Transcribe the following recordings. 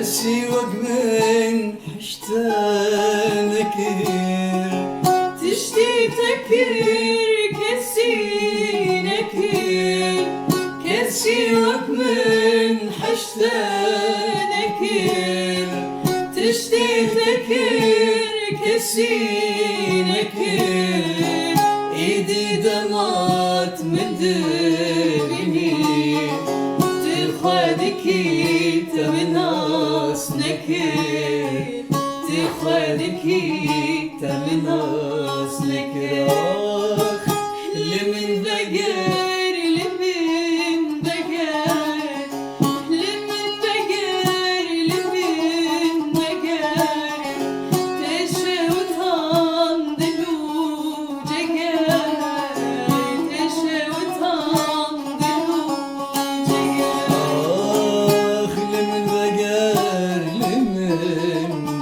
سيوك من حشتانك تشتي تكر كسينك كسيوك من حشتانك تشتي تكر كسينك ايدي دمات مدرني تخادكي تمناس نكر تخادكي تمناس نكر لمن ذقر لمن ذقر لمن ذقر لمن ذقر تشوتهم دلو جقر تشوتهم دلو جقر لمن ذقر لمن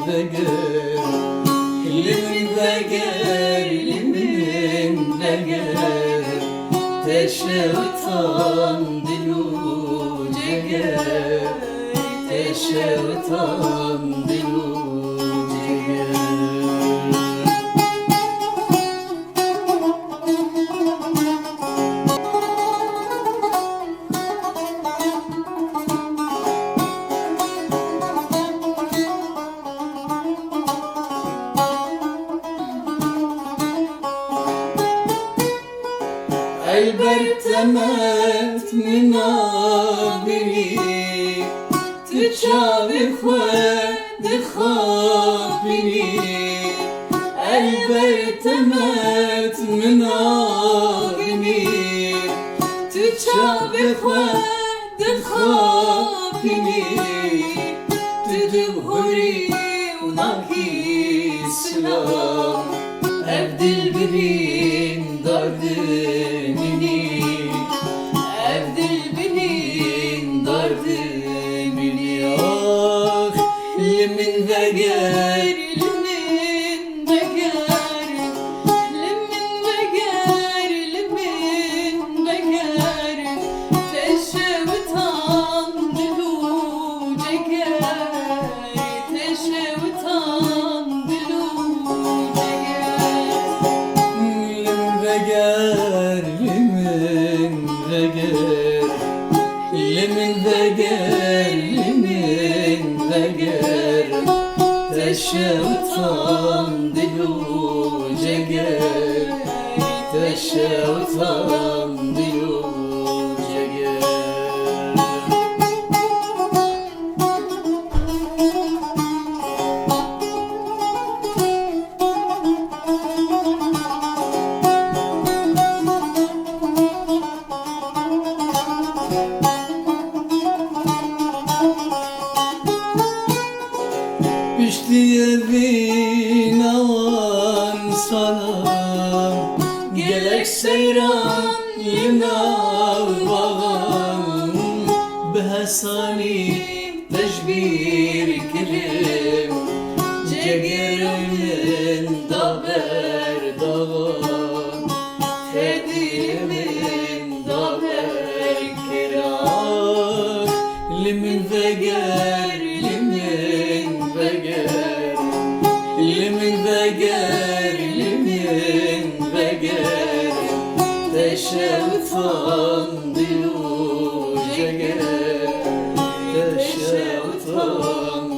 ذقر لمن ذقر لمن ذقر تشوتهم دلو جقر تشوتهم دلو جقر البرتمت من عبري تشابه خد خابني البرتمت من عبري تشابه خد خابني تدبهري وناكي سلام أبدل برين dardımini Evdil benim dardımini Ah limin ve gel لمن ذقر لمن ذقر لمن ذقر تشوتهم دلو جقر تشوتهم دلو جقر limin ve gel limin ve gel limin ve gel teşevtan dilu ceger teşevtan dilu ceger Piştiyevin avan sana Gelek seyran yinav bağam Behesani teşbir kirim Cegerimin daber dağam Tedimin daber kiram Limin ve ger limin ve ger limin ve ger limin ve ger teşevtan dilu ceger teşevtan